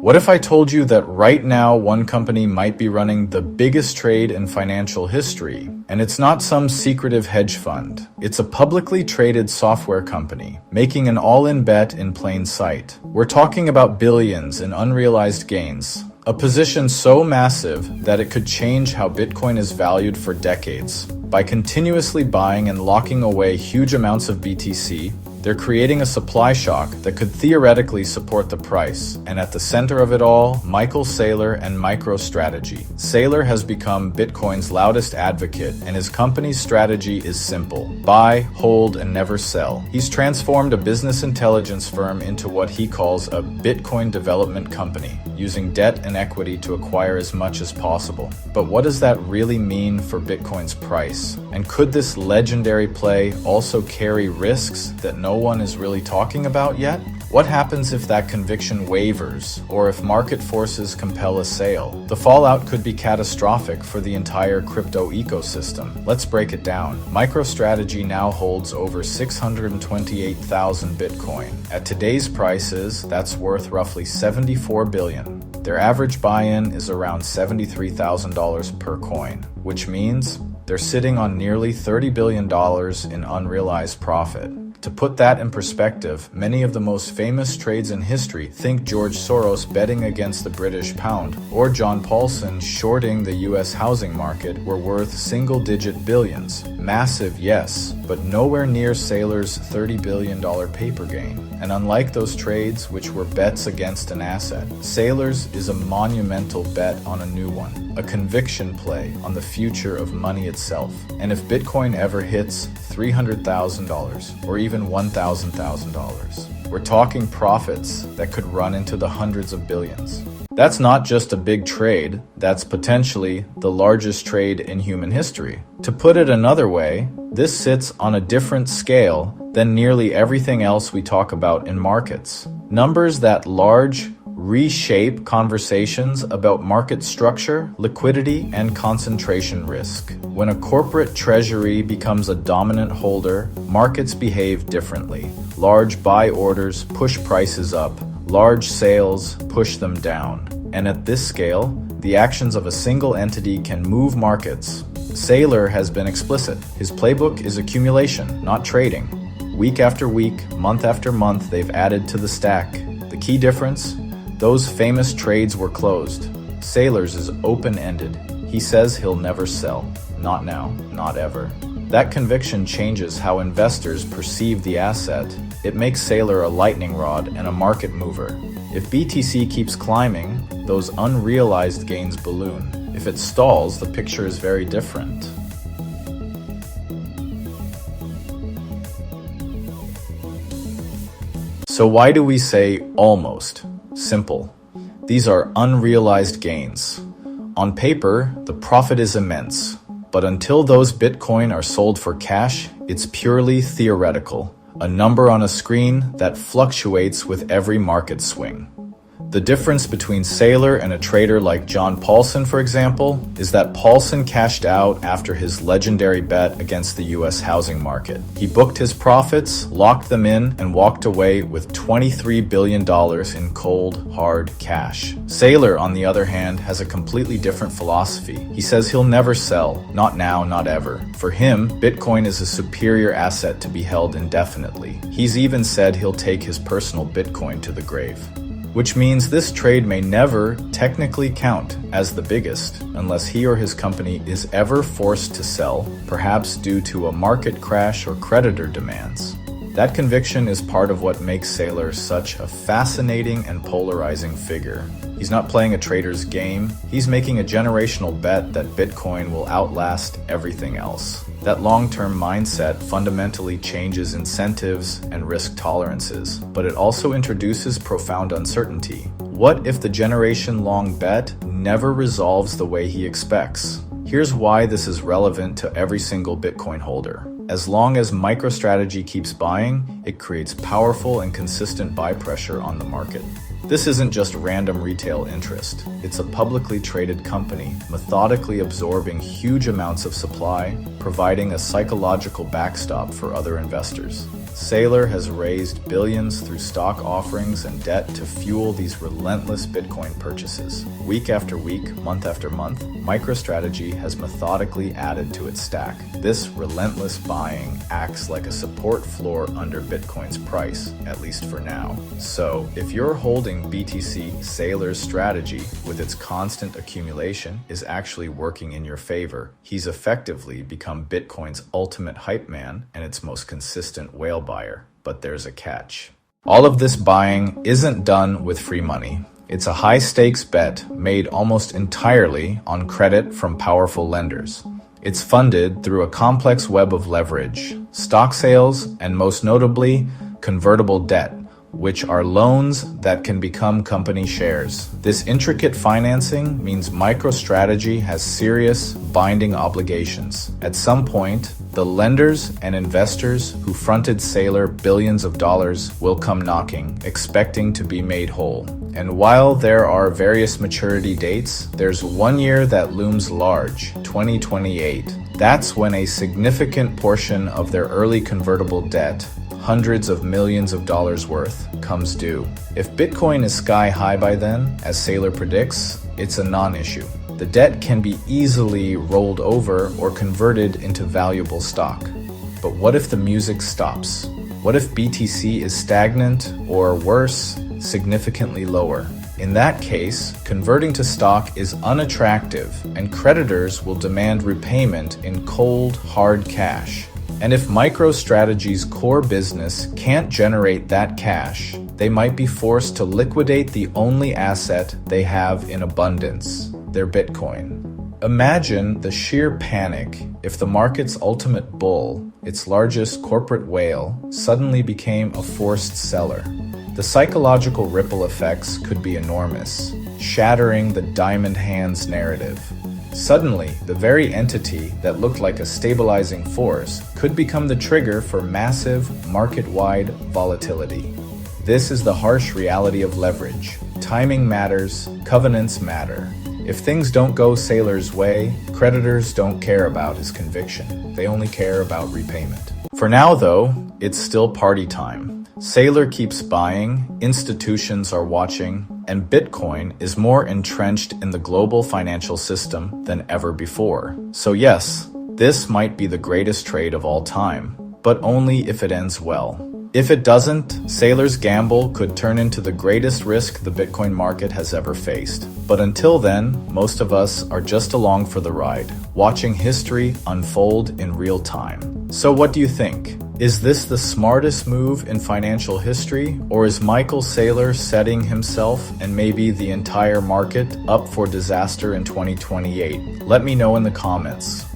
What if I told you that right now one company might be running the biggest trade in financial history, and it's not some secretive hedge fund. It's a publicly traded software company, making an all-in bet in plain sight. We're talking about billions in unrealized gains, a position so massive that it could change how Bitcoin is valued for decades. By continuously buying and locking away huge amounts of BTC, they're creating a supply shock that could theoretically support the price. And at the center of it all, Saylor and MicroStrategy. Saylor has become Bitcoin's loudest advocate, and his company's strategy is simple: buy, hold, and never sell. He's transformed a business intelligence firm into what he calls a Bitcoin development company, using debt and equity to acquire as much as possible. But what does that really mean for Bitcoin's price? And could this legendary play also carry risks that no one is really talking about yet? What happens if that conviction wavers, or if market forces compel a sale? The fallout could be catastrophic for the entire crypto ecosystem. Let's break it down. MicroStrategy now holds over 628,000 Bitcoin. At today's prices, that's worth roughly $74 billion. Their average buy-in is around $73,000 per coin, which means they're sitting on nearly $30 billion in unrealized profit. To put that in perspective, many of the most famous trades in history, think George Soros betting against the British pound, or John Paulson shorting the US housing market, were worth single-digit billions. Massive, yes, but nowhere near Saylor's $30 billion paper gain. And unlike those trades, which were bets against an asset, Saylor's is a monumental bet on a new one, a conviction play on the future of money itself. And if Bitcoin ever hits $300,000 or even $1,000, we're talking profits that could run into the hundreds of billions. That's not just a big trade, that's potentially the largest trade in human history. To put it another way, this sits on a different scale than nearly everything else we talk about in markets. Numbers that large reshape conversations about market structure, liquidity, and concentration risk. When a corporate treasury becomes a dominant holder, markets behave differently. Large buy orders push prices up, large sales push them down. And at this scale, the actions of a single entity can move markets. Saylor has been explicit. His playbook is accumulation, not trading. Week after week, month after month, they've added to the stack. The key difference? Those famous trades were closed. Saylor's is open-ended. He says he'll never sell. Not now, not ever. That conviction changes how investors perceive the asset. It makes Saylor a lightning rod and a market mover. If BTC keeps climbing, those unrealized gains balloon. If it stalls, the picture is very different. So why do we say almost? Simple. These are unrealized gains. On paper, the profit is immense, but until those Bitcoin are sold for cash, it's purely theoretical, a number on a screen that fluctuates with every market swing. The difference between Saylor and a trader like John Paulson, for example, is that Paulson cashed out after his legendary bet against the US housing market. He booked his profits, locked them in, and walked away with $23 billion in cold, hard cash. Saylor, on the other hand, has a completely different philosophy. He says he'll never sell, not now, not ever. For him, Bitcoin is a superior asset to be held indefinitely. He's even said he'll take his personal Bitcoin to the grave. Which means this trade may never technically count as the biggest unless he or his company is ever forced to sell, perhaps due to a market crash or creditor demands. That conviction is part of what makes Saylor such a fascinating and polarizing figure. He's not playing a trader's game, he's making a generational bet that Bitcoin will outlast everything else. That long-term mindset fundamentally changes incentives and risk tolerances, but it also introduces profound uncertainty. What if the generation-long bet never resolves the way he expects? Here's why this is relevant to every single Bitcoin holder. As long as MicroStrategy keeps buying, it creates powerful and consistent buy pressure on the market. This isn't just random retail interest. It's a publicly traded company, methodically absorbing huge amounts of supply, providing a psychological backstop for other investors. Saylor has raised billions through stock offerings and debt to fuel these relentless Bitcoin purchases. Week after week, month after month, MicroStrategy has methodically added to its stack. This relentless buying acts like a support floor under Bitcoin's price, at least for now. So, if you're holding BTC, Saylor's strategy, with its constant accumulation, is actually working in your favor. He's effectively become Bitcoin's ultimate hype man and its most consistent whale buyer. But there's a catch. All of this buying isn't done with free money. It's a high-stakes bet made almost entirely on credit from powerful lenders. It's funded through a complex web of leverage, stock sales, and most notably, convertible debt, which are loans that can become company shares. This intricate financing means MicroStrategy has serious binding obligations. At some point, the lenders and investors who fronted Saylor billions of dollars will come knocking, expecting to be made whole. And while there are various maturity dates, there's 1 year that looms large, 2028. That's when a significant portion of their early convertible debt, hundreds of millions of dollars worth, comes due. If Bitcoin is sky high by then, as Saylor predicts, it's a non-issue. The debt can be easily rolled over or converted into valuable stock. But what if the music stops? What if BTC is stagnant or worse, significantly lower? In that case, converting to stock is unattractive and creditors will demand repayment in cold, hard cash. And if MicroStrategy's core business can't generate that cash, they might be forced to liquidate the only asset they have in abundance, their Bitcoin. Imagine the sheer panic if the market's ultimate bull, its largest corporate whale, suddenly became a forced seller. The psychological ripple effects could be enormous, shattering the diamond hands narrative. Suddenly, the very entity that looked like a stabilizing force could become the trigger for massive, market-wide volatility. This is the harsh reality of leverage. Timing matters, covenants matter. If things don't go Saylor's way, creditors don't care about his conviction. They only care about repayment. For now, though, it's still party time. Saylor keeps buying, institutions are watching, and Bitcoin is more entrenched in the global financial system than ever before. So yes, this might be the greatest trade of all time, but only if it ends well. If it doesn't, Saylor's gamble could turn into the greatest risk the Bitcoin market has ever faced. But until then, most of us are just along for the ride, watching history unfold in real time. So what do you think? Is this the smartest move in financial history, or is Michael Saylor setting himself and maybe the entire market up for disaster in 2028? Let me know in the comments.